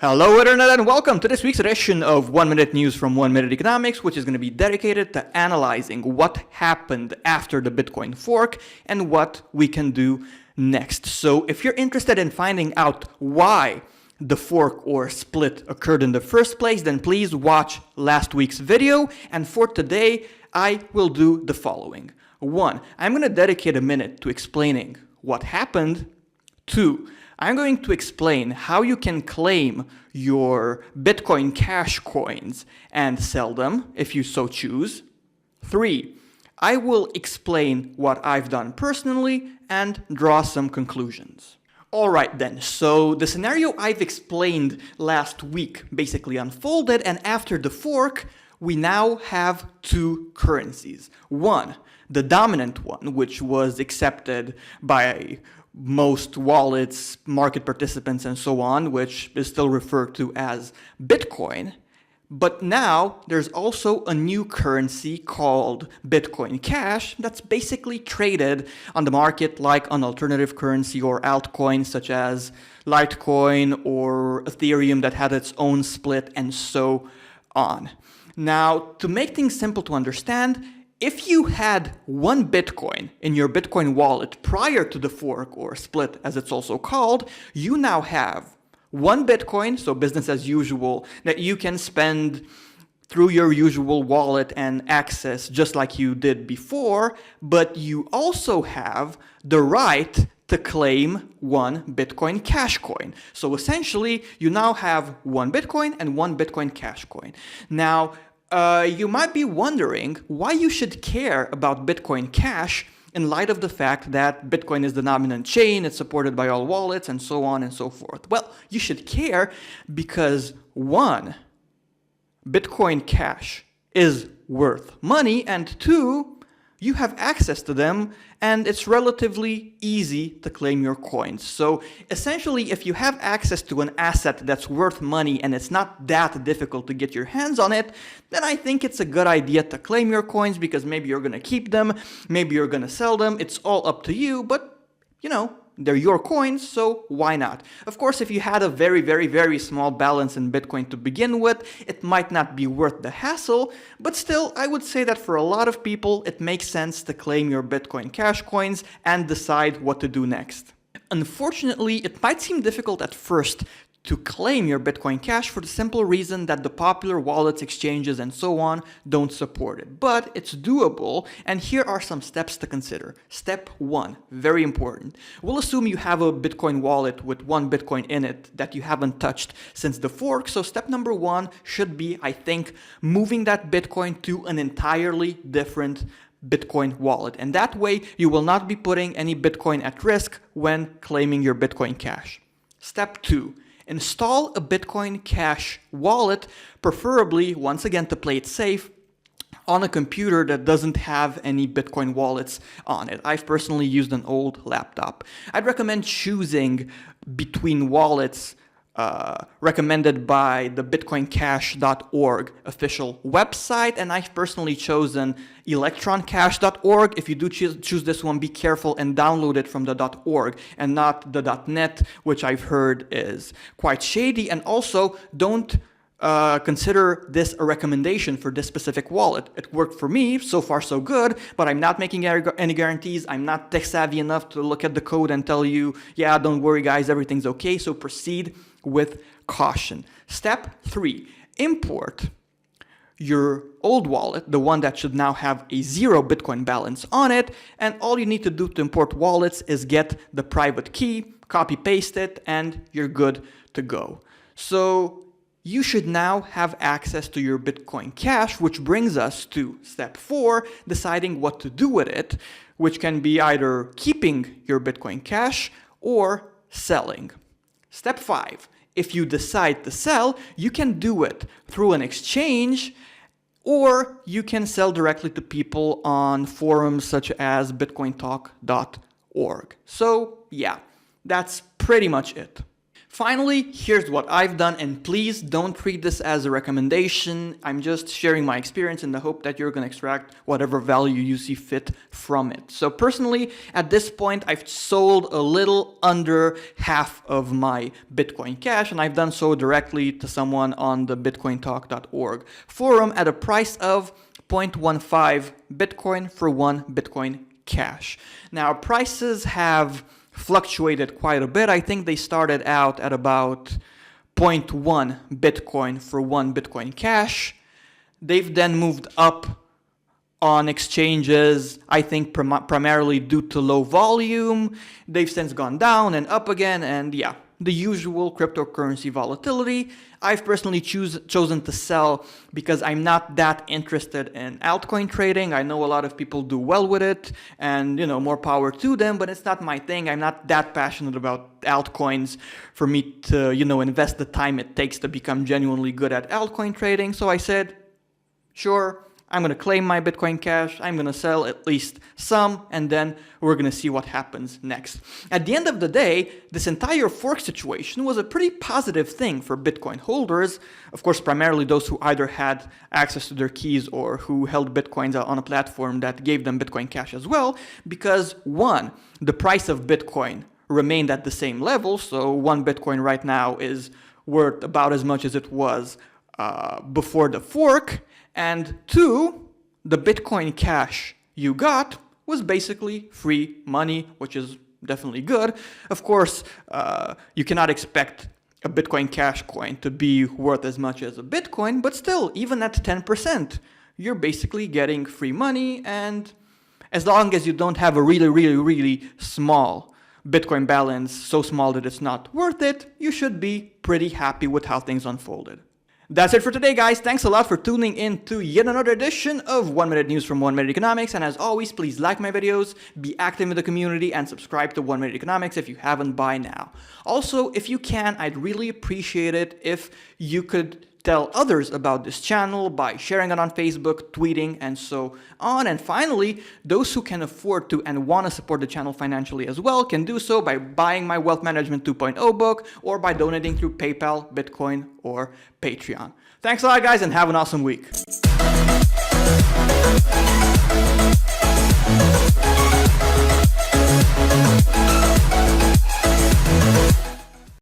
Hello Internet and welcome to this week's edition of 1 Minute News from 1 Minute Economics, which is going to be dedicated to analyzing what happened after the Bitcoin fork and what we can do next. So if you're interested in finding out why the fork or split occurred in the first place, then please watch last week's video. And for today, I will do the following. 1. I'm going to dedicate a minute to explaining what happened. 2. I'm going to explain how you can claim your Bitcoin Cash coins and sell them if you so choose. 3. I will explain what I've done personally and draw some conclusions. Alright then, so the scenario I've explained last week basically unfolded, and after the fork, we now have two currencies. One, the dominant one, which was accepted by most wallets, market participants, and so on, which is still referred to as Bitcoin. But now there's also a new currency called Bitcoin Cash that's basically traded on the market like an alternative currency or altcoin such as Litecoin or Ethereum that had its own split and so on. Now, to make things simple to understand, if you had one Bitcoin in your Bitcoin wallet prior to the fork or split as it's also called, you now have one Bitcoin, so business as usual, that you can spend through your usual wallet and access just like you did before, but you also have the right to claim one Bitcoin Cash coin. So essentially, you now have one Bitcoin and one Bitcoin Cash coin. Now, you might be wondering why you should care about Bitcoin Cash in light of the fact that Bitcoin is the dominant chain, it's supported by all wallets, and so on and so forth. Well, you should care because 1, Bitcoin Cash is worth money, and 2, you have access to them, and it's relatively easy to claim your coins. So essentially, if you have access to an asset that's worth money and it's not that difficult to get your hands on it, then I think it's a good idea to claim your coins because maybe you're going to keep them, maybe you're going to sell them. It's all up to you, but you know, they're your coins, so why not? Of course, if you had a very small balance in Bitcoin to begin with, it might not be worth the hassle, but still, I would say that for a lot of people, it makes sense to claim your Bitcoin Cash coins and decide what to do next. Unfortunately, it might seem difficult at first to claim your Bitcoin Cash for the simple reason that the popular wallets, exchanges, and so on don't support it. But it's doable, and here are some steps to consider. Step 1, very important. We'll assume you have a Bitcoin wallet with one Bitcoin in it that you haven't touched since the fork, so step number 1 should be, I think, moving that Bitcoin to an entirely different Bitcoin wallet. And that way, you will not be putting any Bitcoin at risk when claiming your Bitcoin Cash. Step 2. Install a Bitcoin Cash wallet, preferably, once again, to play it safe, on a computer that doesn't have any Bitcoin wallets on it. I've personally used an old laptop. I'd recommend choosing between wallets recommended by the bitcoincash.org official website, and I've personally chosen electroncash.org. If you do choose this one, be careful and download it from the .org and not the .net, which I've heard is quite shady. And also, don't consider this a recommendation for this specific wallet. It worked for me, so far so good, but I'm not making any guarantees. I'm not tech savvy enough to look at the code and tell you, yeah, don't worry guys, everything's okay, so proceed with caution. Step 3, import your old wallet, the one that should now have a 0 Bitcoin balance on it, and all you need to do to import wallets is get the private key, copy paste it, and you're good to go. So you should now have access to your Bitcoin Cash, which brings us to step 4, deciding what to do with it, which can be either keeping your Bitcoin Cash or selling. Step 5, if you decide to sell, you can do it through an exchange, or you can sell directly to people on forums such as bitcointalk.org. So yeah, that's pretty much it. Finally, here's what I've done, and please don't treat this as a recommendation. I'm just sharing my experience in the hope that you're going to extract whatever value you see fit from it. So personally, at this point, I've sold a little under half of my Bitcoin Cash, and I've done so directly to someone on the bitcointalk.org forum at a price of 0.15 Bitcoin for 1 Bitcoin Cash. Now, prices have fluctuated quite a bit. I think they started out at about 0.1 Bitcoin for 1 Bitcoin Cash. They've then moved up on exchanges, I think primarily due to low volume. They've since gone down and up again, and yeah, the usual cryptocurrency volatility. I've personally chosen to sell because I'm not that interested in altcoin trading. I know a lot of people do well with it, and more power to them, but it's not my thing. I'm not that passionate about altcoins for me to invest the time it takes to become genuinely good at altcoin trading. So I said, sure, I'm going to claim my Bitcoin Cash, I'm going to sell at least some, and then we're going to see what happens next. At the end of the day, this entire fork situation was a pretty positive thing for Bitcoin holders, of course, primarily those who either had access to their keys or who held Bitcoins on a platform that gave them Bitcoin Cash as well, because one, the price of Bitcoin remained at the same level, so 1 Bitcoin right now is worth about as much as it was before the fork. And two, the Bitcoin Cash you got was basically free money, which is definitely good. Of course, you cannot expect a Bitcoin Cash coin to be worth as much as a Bitcoin, but still, even at 10%, you're basically getting free money. And as long as you don't have a really small Bitcoin balance, so small that it's not worth it, you should be pretty happy with how things unfolded. That's it for today, guys. Thanks a lot for tuning in to yet another edition of 1 Minute News from 1 Minute Economics. And as always, please like my videos, be active in the community, and subscribe to 1 Minute Economics if you haven't by now. Also, if you can, I'd really appreciate it if you could tell others about this channel by sharing it on Facebook, tweeting, and so on. And finally, those who can afford to and want to support the channel financially as well can do so by buying my Wealth Management 2.0 book or by donating through PayPal, Bitcoin, or Patreon. Thanks a lot, guys, and have an awesome week.